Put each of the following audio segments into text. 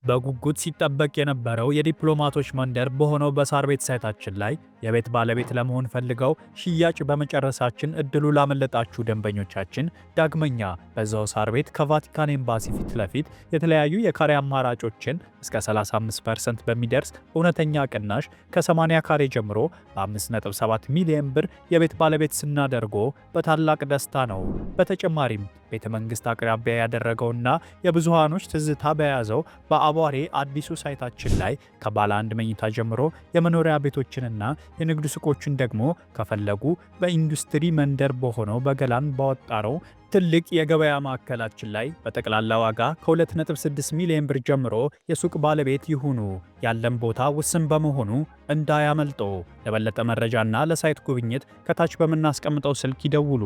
በጉጉት ሲጠበቅ የነበረው የዲፕሎማቶች መንደር በሆነው በሳር ቤት ሳይታችን ላይ የቤት ባለቤት ለመሆን ፈልገው ሽያጭ በመጨረሳችን እድሉ ላመለጣችሁ ደንበኞቻችን ዳግመኛ በዛው ሳር ቤት ከቫቲካን ኤምባሲ ፊት ለፊት የተለያዩ የካሬ አማራጮችን እስከ 35% በሚደርስ እውነተኛ ቅናሽ ከ80 ካሬ ጀምሮ በ5.7 ሚሊዮን ብር የቤት ባለቤት ስናደርጎ በታላቅ ደስታ ነው። በተጨማሪም ቤተ መንግስት አቅራቢያ ያደረገውና የብዙሃኖች ትዝታ በያዘው በአቧሬ አዲሱ ሳይታችን ላይ ከባለ አንድ መኝታ ጀምሮ የመኖሪያ ቤቶችንና የንግድ ሱቆችን ደግሞ ከፈለጉ በኢንዱስትሪ መንደር በሆነው በገላን ባወጣረው ትልቅ የገበያ ማዕከላችን ላይ በጠቅላላ ዋጋ ከ2.6 ሚሊዮን ብር ጀምሮ የሱቅ ባለቤት ይሁኑ። ያለን ቦታ ውስን በመሆኑ እንዳያመልጦ። ለበለጠ መረጃና ለሳይት ጉብኝት ከታች በምናስቀምጠው ስልክ ይደውሉ።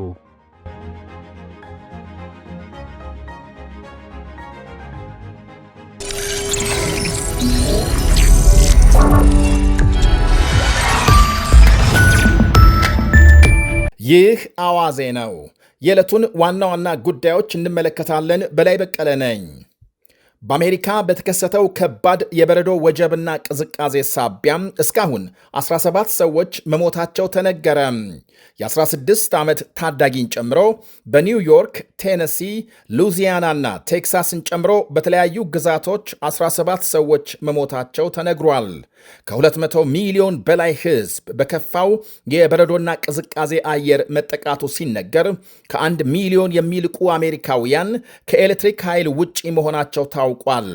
ይህ አዋዜ ነው። የዕለቱን ዋና ዋና ጉዳዮች እንመለከታለን። በላይ በቀለ ነኝ። በአሜሪካ በተከሰተው ከባድ የበረዶ ወጀብና ቅዝቃዜ ሳቢያም እስካሁን 17 ሰዎች መሞታቸው ተነገረ። የ16 ዓመት ታዳጊን ጨምሮ በኒውዮርክ፣ ቴነሲ፣ ሉዚያናና ቴክሳስን ጨምሮ በተለያዩ ግዛቶች 17 ሰዎች መሞታቸው ተነግሯል። ከ200 ሚሊዮን በላይ ሕዝብ በከፋው የበረዶና ቅዝቃዜ አየር መጠቃቱ ሲነገር ከ1 ሚሊዮን የሚልቁ አሜሪካውያን ከኤሌክትሪክ ኃይል ውጪ መሆናቸው ታውቋል።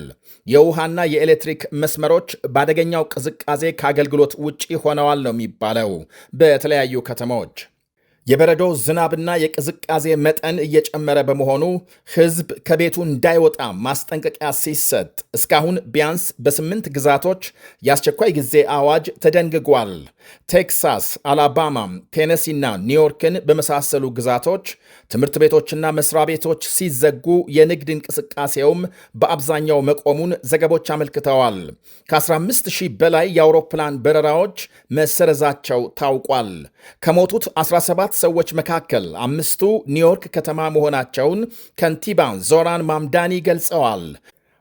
የውሃና የኤሌክትሪክ መስመሮች በአደገኛው ቅዝቃዜ ከአገልግሎት ውጪ ሆነዋል ነው የሚባለው በተለያዩ ከተሞች። የበረዶ ዝናብና የቅዝቃዜ መጠን እየጨመረ በመሆኑ ሕዝብ ከቤቱ እንዳይወጣ ማስጠንቀቂያ ሲሰጥ እስካሁን ቢያንስ በ8 ግዛቶች የአስቸኳይ ጊዜ አዋጅ ተደንግጓል። ቴክሳስ፣ አላባማ፣ ቴነሲና ኒውዮርክን በመሳሰሉ ግዛቶች ትምህርት ቤቶችና መስሪያ ቤቶች ሲዘጉ የንግድ እንቅስቃሴውም በአብዛኛው መቆሙን ዘገቦች አመልክተዋል። ከ15,000 በላይ የአውሮፕላን በረራዎች መሰረዛቸው ታውቋል። ከሞቱት 17 ሰዎች መካከል 5ቱ ኒውዮርክ ከተማ መሆናቸውን ከንቲባ ዞራን ማምዳኒ ገልጸዋል።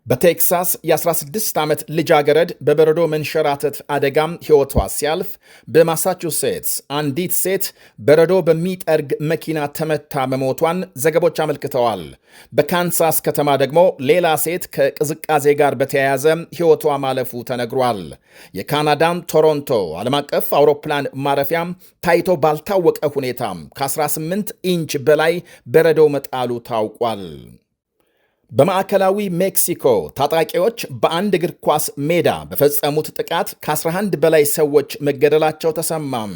በቴክሳስ የ16 ዓመት ልጃገረድ በበረዶ መንሸራተት አደጋም ሕይወቷ ሲያልፍ፣ በማሳቹሴትስ አንዲት ሴት በረዶ በሚጠርግ መኪና ተመታ መሞቷን ዘገቦች አመልክተዋል። በካንሳስ ከተማ ደግሞ ሌላ ሴት ከቅዝቃዜ ጋር በተያያዘ ሕይወቷ ማለፉ ተነግሯል። የካናዳም ቶሮንቶ ዓለም አቀፍ አውሮፕላን ማረፊያም ታይቶ ባልታወቀ ሁኔታ ከ18 ኢንች በላይ በረዶ መጣሉ ታውቋል። በማዕከላዊ ሜክሲኮ ታጣቂዎች በአንድ እግር ኳስ ሜዳ በፈጸሙት ጥቃት ከ11 በላይ ሰዎች መገደላቸው ተሰማም።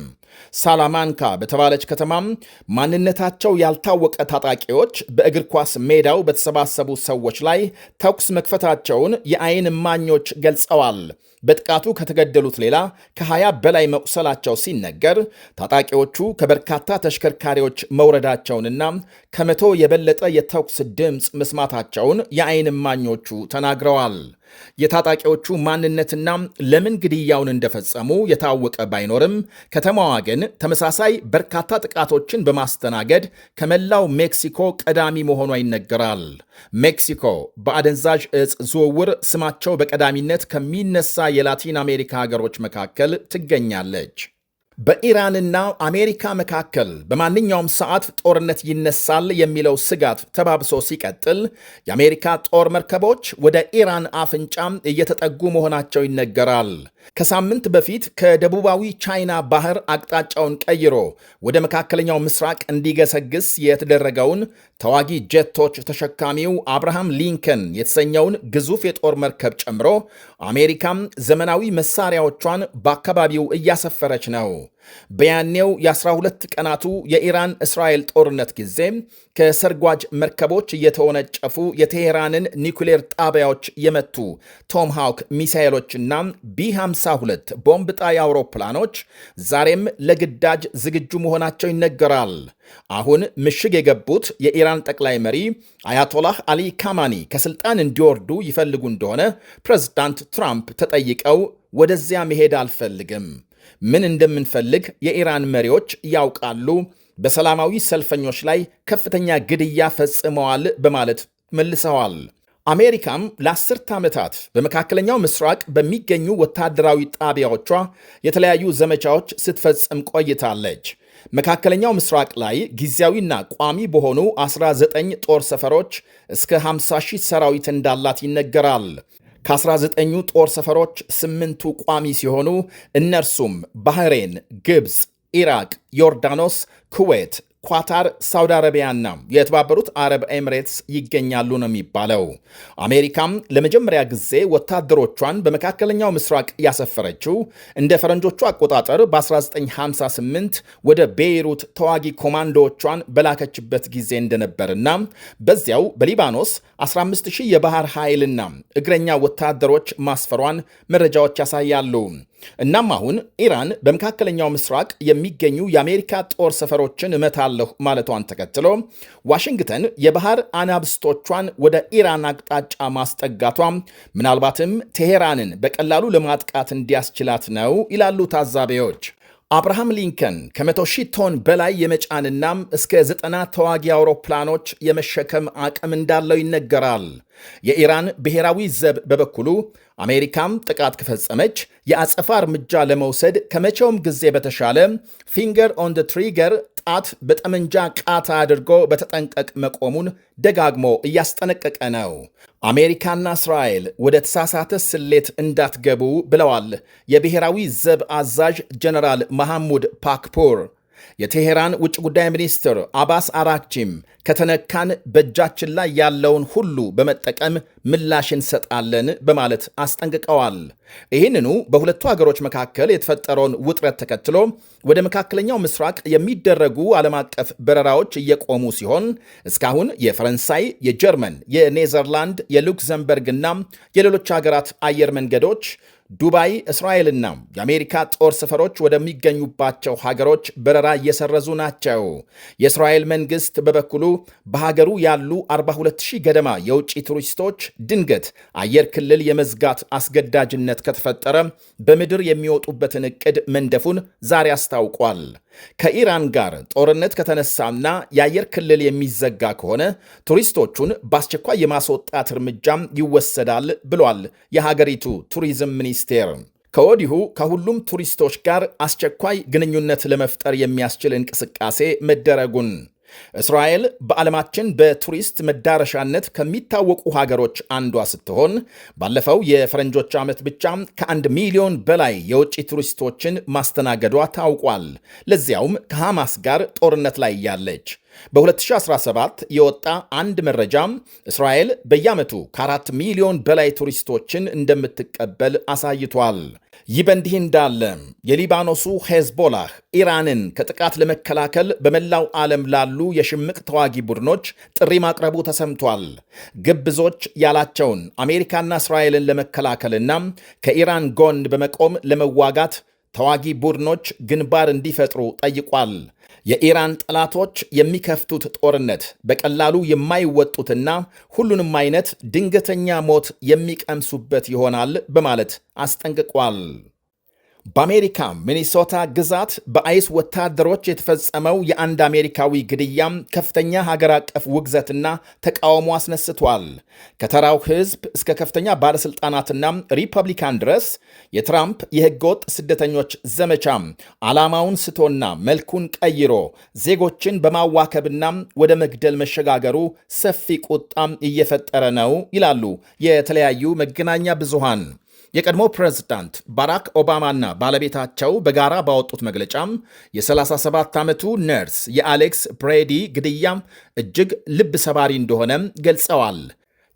ሳላማንካ በተባለች ከተማም ማንነታቸው ያልታወቀ ታጣቂዎች በእግር ኳስ ሜዳው በተሰባሰቡ ሰዎች ላይ ተኩስ መክፈታቸውን የዓይን እማኞች ገልጸዋል። በጥቃቱ ከተገደሉት ሌላ ከ20 በላይ መቁሰላቸው ሲነገር ታጣቂዎቹ ከበርካታ ተሽከርካሪዎች መውረዳቸውንና ከመቶ የበለጠ የተኩስ ድምፅ መስማታቸውን የዓይን እማኞቹ ተናግረዋል። የታጣቂዎቹ ማንነትና ለምን ግድያውን እንደፈጸሙ የታወቀ ባይኖርም ከተማዋ ግን ተመሳሳይ በርካታ ጥቃቶችን በማስተናገድ ከመላው ሜክሲኮ ቀዳሚ መሆኗ ይነገራል። ሜክሲኮ በአደንዛዥ ዕፅ ዝውውር ስማቸው በቀዳሚነት ከሚነሳ የላቲን አሜሪካ ሀገሮች መካከል ትገኛለች። በኢራንና አሜሪካ መካከል በማንኛውም ሰዓት ጦርነት ይነሳል የሚለው ስጋት ተባብሶ ሲቀጥል የአሜሪካ ጦር መርከቦች ወደ ኢራን አፍንጫም እየተጠጉ መሆናቸው ይነገራል። ከሳምንት በፊት ከደቡባዊ ቻይና ባህር አቅጣጫውን ቀይሮ ወደ መካከለኛው ምስራቅ እንዲገሰግስ የተደረገውን ተዋጊ ጀቶች ተሸካሚው አብርሃም ሊንከን የተሰኘውን ግዙፍ የጦር መርከብ ጨምሮ አሜሪካም ዘመናዊ መሳሪያዎቿን በአካባቢው እያሰፈረች ነው። በያኔው የ12 ቀናቱ የኢራን እስራኤል ጦርነት ጊዜ ከሰርጓጅ መርከቦች እየተወነጨፉ የቴሄራንን ኒኩሌር ጣቢያዎች የመቱ ቶምሃውክ ሚሳኤሎችና ቢ52 ቦምብ ጣይ አውሮፕላኖች ዛሬም ለግዳጅ ዝግጁ መሆናቸው ይነገራል። አሁን ምሽግ የገቡት የኢራን ጠቅላይ መሪ አያቶላህ አሊ ካማኒ ከስልጣን እንዲወርዱ ይፈልጉ እንደሆነ ፕሬዝዳንት ትራምፕ ተጠይቀው ወደዚያ መሄድ አልፈልግም፣ ምን እንደምንፈልግ የኢራን መሪዎች ያውቃሉ፣ በሰላማዊ ሰልፈኞች ላይ ከፍተኛ ግድያ ፈጽመዋል በማለት መልሰዋል። አሜሪካም ለ10 ዓመታት በመካከለኛው ምስራቅ በሚገኙ ወታደራዊ ጣቢያዎቿ የተለያዩ ዘመቻዎች ስትፈጽም ቆይታለች። መካከለኛው ምስራቅ ላይ ጊዜያዊና ቋሚ በሆኑ 19 ጦር ሰፈሮች እስከ 50,000 ሰራዊት እንዳላት ይነገራል። ከ19ኙ ጦር ሰፈሮች 8ቱ ቋሚ ሲሆኑ እነርሱም ባህሬን፣ ግብፅ፣ ኢራቅ፣ ዮርዳኖስ፣ ኩዌት፣ ኳታር፣ ሳውዲ አረቢያና የተባበሩት አረብ ኤምሬትስ ይገኛሉ ነው የሚባለው። አሜሪካም ለመጀመሪያ ጊዜ ወታደሮቿን በመካከለኛው ምስራቅ ያሰፈረችው እንደ ፈረንጆቹ አቆጣጠር በ1958 ወደ ቤይሩት ተዋጊ ኮማንዶዎቿን በላከችበት ጊዜ እንደነበርና በዚያው በሊባኖስ 15,000 የባህር ኃይልና እግረኛ ወታደሮች ማስፈሯን መረጃዎች ያሳያሉ። እናም አሁን ኢራን በመካከለኛው ምስራቅ የሚገኙ የአሜሪካ ጦር ሰፈሮችን እመታለሁ ማለቷን ተከትሎ ዋሽንግተን የባህር አናብስቶቿን ወደ ኢራን አቅጣጫ ማስጠጋቷ ምናልባትም ቴሄራንን በቀላሉ ለማጥቃት እንዲያስችላት ነው ይላሉ ታዛቢዎች። አብርሃም ሊንከን ከ100,000 ቶን በላይ የመጫንናም እስከ 90 ተዋጊ አውሮፕላኖች የመሸከም አቅም እንዳለው ይነገራል። የኢራን ብሔራዊ ዘብ በበኩሉ አሜሪካም ጥቃት ከፈጸመች የአጸፋ እርምጃ ለመውሰድ ከመቼውም ጊዜ በተሻለ ፊንገር ኦን ደ ትሪገር ጣት በጠመንጃ ቃታ አድርጎ በተጠንቀቅ መቆሙን ደጋግሞ እያስጠነቀቀ ነው። አሜሪካና እስራኤል ወደ ተሳሳተ ስሌት እንዳትገቡ ብለዋል የብሔራዊ ዘብ አዛዥ ጀነራል መሐሙድ ፓክፖር። የቴሄራን ውጭ ጉዳይ ሚኒስትር አባስ አራክቺም ከተነካን በእጃችን ላይ ያለውን ሁሉ በመጠቀም ምላሽ እንሰጣለን በማለት አስጠንቅቀዋል። ይህንኑ በሁለቱ ሀገሮች መካከል የተፈጠረውን ውጥረት ተከትሎ ወደ መካከለኛው ምስራቅ የሚደረጉ ዓለም አቀፍ በረራዎች እየቆሙ ሲሆን እስካሁን የፈረንሳይ፣ የጀርመን፣ የኔዘርላንድ፣ የሉክዘምበርግና የሌሎች ሀገራት አየር መንገዶች ዱባይ፣ እስራኤልና የአሜሪካ ጦር ሰፈሮች ወደሚገኙባቸው ሀገሮች በረራ እየሰረዙ ናቸው። የእስራኤል መንግሥት በበኩሉ በሀገሩ ያሉ 42,000 ገደማ የውጭ ቱሪስቶች ድንገት አየር ክልል የመዝጋት አስገዳጅነት ከተፈጠረ በምድር የሚወጡበትን ዕቅድ መንደፉን ዛሬ አስታውቋል። ከኢራን ጋር ጦርነት ከተነሳና የአየር ክልል የሚዘጋ ከሆነ ቱሪስቶቹን በአስቸኳይ የማስወጣት እርምጃም ይወሰዳል ብሏል የሀገሪቱ ቱሪዝም ሚኒስቴር። ከወዲሁ ከሁሉም ቱሪስቶች ጋር አስቸኳይ ግንኙነት ለመፍጠር የሚያስችል እንቅስቃሴ መደረጉን እስራኤል በዓለማችን በቱሪስት መዳረሻነት ከሚታወቁ ሀገሮች አንዷ ስትሆን ባለፈው የፈረንጆች ዓመት ብቻ ከ1 ሚሊዮን በላይ የውጭ ቱሪስቶችን ማስተናገዷ ታውቋል። ለዚያውም ከሐማስ ጋር ጦርነት ላይ ያለች። በ2017 የወጣ አንድ መረጃም እስራኤል በየዓመቱ ከ4 ሚሊዮን በላይ ቱሪስቶችን እንደምትቀበል አሳይቷል። ይህ በእንዲህ እንዳለ የሊባኖሱ ሄዝቦላህ ኢራንን ከጥቃት ለመከላከል በመላው ዓለም ላሉ የሽምቅ ተዋጊ ቡድኖች ጥሪ ማቅረቡ ተሰምቷል። ግብዞች ያላቸውን አሜሪካና እስራኤልን ለመከላከልና ከኢራን ጎን በመቆም ለመዋጋት ተዋጊ ቡድኖች ግንባር እንዲፈጥሩ ጠይቋል። የኢራን ጠላቶች የሚከፍቱት ጦርነት በቀላሉ የማይወጡትና ሁሉንም አይነት ድንገተኛ ሞት የሚቀምሱበት ይሆናል በማለት አስጠንቅቋል። በአሜሪካ ሚኒሶታ ግዛት በአይስ ወታደሮች የተፈጸመው የአንድ አሜሪካዊ ግድያም ከፍተኛ ሀገር አቀፍ ውግዘትና ተቃውሞ አስነስቷል። ከተራው ሕዝብ እስከ ከፍተኛ ባለሥልጣናትና ሪፐብሊካን ድረስ የትራምፕ የሕገወጥ ስደተኞች ዘመቻ ዓላማውን ስቶና መልኩን ቀይሮ ዜጎችን በማዋከብና ወደ መግደል መሸጋገሩ ሰፊ ቁጣም እየፈጠረ ነው ይላሉ የተለያዩ መገናኛ ብዙሃን። የቀድሞ ፕሬዝዳንት ባራክ ኦባማና ባለቤታቸው በጋራ ባወጡት መግለጫም የ37 ዓመቱ ነርስ የአሌክስ ብሬዲ ግድያ እጅግ ልብ ሰባሪ እንደሆነም ገልጸዋል።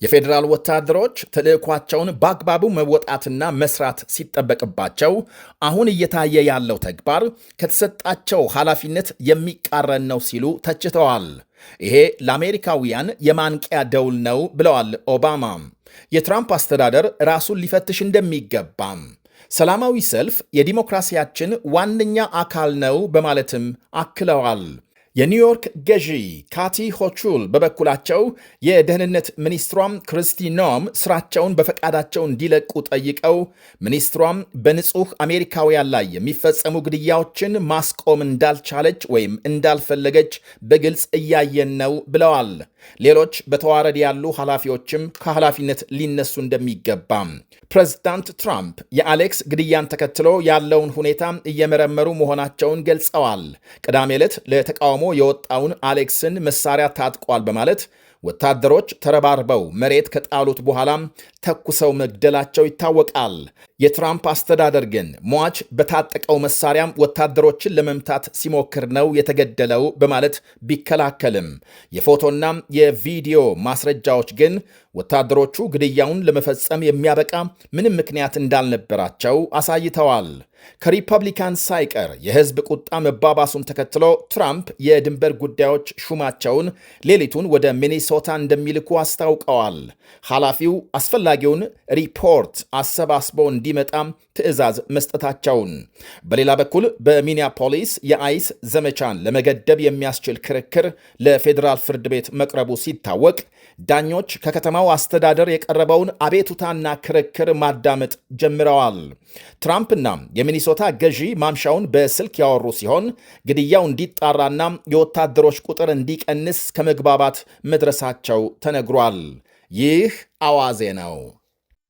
የፌዴራል ወታደሮች ተልዕኳቸውን በአግባቡ መወጣትና መስራት ሲጠበቅባቸው አሁን እየታየ ያለው ተግባር ከተሰጣቸው ኃላፊነት የሚቃረን ነው ሲሉ ተችተዋል። ይሄ ለአሜሪካውያን የማንቂያ ደውል ነው ብለዋል ኦባማ። የትራምፕ አስተዳደር ራሱን ሊፈትሽ እንደሚገባም፣ ሰላማዊ ሰልፍ የዲሞክራሲያችን ዋነኛ አካል ነው በማለትም አክለዋል። የኒውዮርክ ገዢ ካቲ ሆቹል በበኩላቸው የደህንነት ሚኒስትሯም ክሪስቲ ኖም ስራቸውን በፈቃዳቸው እንዲለቁ ጠይቀው ሚኒስትሯም በንጹህ አሜሪካውያን ላይ የሚፈጸሙ ግድያዎችን ማስቆም እንዳልቻለች ወይም እንዳልፈለገች በግልጽ እያየን ነው ብለዋል። ሌሎች በተዋረድ ያሉ ኃላፊዎችም ከኃላፊነት ሊነሱ እንደሚገባም ፕሬዝዳንት ትራምፕ የአሌክስ ግድያን ተከትሎ ያለውን ሁኔታ እየመረመሩ መሆናቸውን ገልጸዋል። ቅዳሜ ዕለት ለተቃውሞ የወጣውን አሌክስን መሳሪያ ታጥቋል በማለት ወታደሮች ተረባርበው መሬት ከጣሉት በኋላም ተኩሰው መግደላቸው ይታወቃል። የትራምፕ አስተዳደር ግን ሟች በታጠቀው መሳሪያም ወታደሮችን ለመምታት ሲሞክር ነው የተገደለው በማለት ቢከላከልም የፎቶና የቪዲዮ ማስረጃዎች ግን ወታደሮቹ ግድያውን ለመፈጸም የሚያበቃ ምንም ምክንያት እንዳልነበራቸው አሳይተዋል። ከሪፐብሊካን ሳይቀር የሕዝብ ቁጣ መባባሱን ተከትሎ ትራምፕ የድንበር ጉዳዮች ሹማቸውን ሌሊቱን ወደ ሚኒሶታ እንደሚልኩ አስታውቀዋል። ኃላፊው አስፈላጊውን ሪፖርት አሰባስበው እንዲመጣም ትዕዛዝ መስጠታቸውን። በሌላ በኩል በሚኒያፖሊስ የአይስ ዘመቻን ለመገደብ የሚያስችል ክርክር ለፌዴራል ፍርድ ቤት መቅረቡ ሲታወቅ ዳኞች ከከተማው አስተዳደር የቀረበውን አቤቱታና ክርክር ማዳመጥ ጀምረዋል። ትራምፕና የሚኒሶታ ገዢ ማምሻውን በስልክ ያወሩ ሲሆን ግድያው እንዲጣራና የወታደሮች ቁጥር እንዲቀንስ ከመግባባት መድረሳቸው ተነግሯል። ይህ አዋዜ ነው።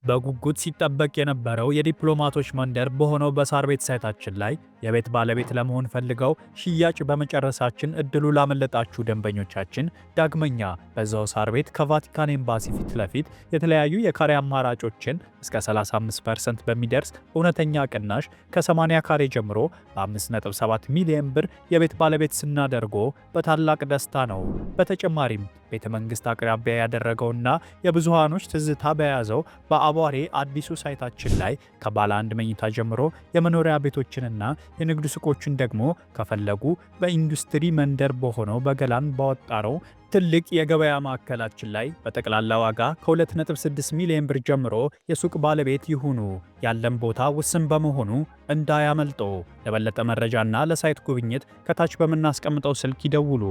በጉጉት ሲጠበቅ የነበረው የዲፕሎማቶች መንደር በሆነው በሳር ቤት ሳይታችን ላይ የቤት ባለቤት ለመሆን ፈልገው ሽያጭ በመጨረሳችን እድሉ ላመለጣችሁ ደንበኞቻችን ዳግመኛ በዛው ሳር ቤት ከቫቲካን ኤምባሲ ፊት ለፊት የተለያዩ የካሬ አማራጮችን እስከ 35% በሚደርስ እውነተኛ ቅናሽ ከ80 ካሬ ጀምሮ በ5.7 ሚሊዮን ብር የቤት ባለቤት ስናደርጎ በታላቅ ደስታ ነው። በተጨማሪም ቤተ መንግስት አቅራቢያ ያደረገውና የብዙሃኖች ትዝታ በያዘው በአቧሬ አዲሱ ሳይታችን ላይ ከባለ አንድ መኝታ ጀምሮ የመኖሪያ ቤቶችንና የንግድ ሱቆችን ደግሞ ከፈለጉ በኢንዱስትሪ መንደር በሆነው በገላን ባወጣነው ትልቅ የገበያ ማዕከላችን ላይ በጠቅላላ ዋጋ ከ2.6 ሚሊዮን ብር ጀምሮ የሱቅ ባለቤት ይሁኑ። ያለን ቦታ ውስን በመሆኑ እንዳያመልጦ። ለበለጠ መረጃና ለሳይት ጉብኝት ከታች በምናስቀምጠው ስልክ ይደውሉ።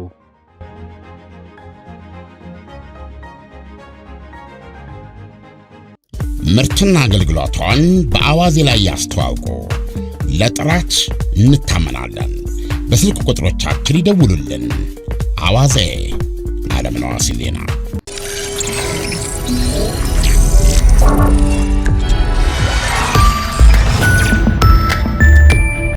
ምርትና አገልግሎቷን በአዋዜ ላይ ያስተዋውቁ። ለጥራች እንታመናለን። በስልክ ቁጥሮቻችን ይደውሉልን። አዋዜ ዓለምነህ ዋሴ ዜና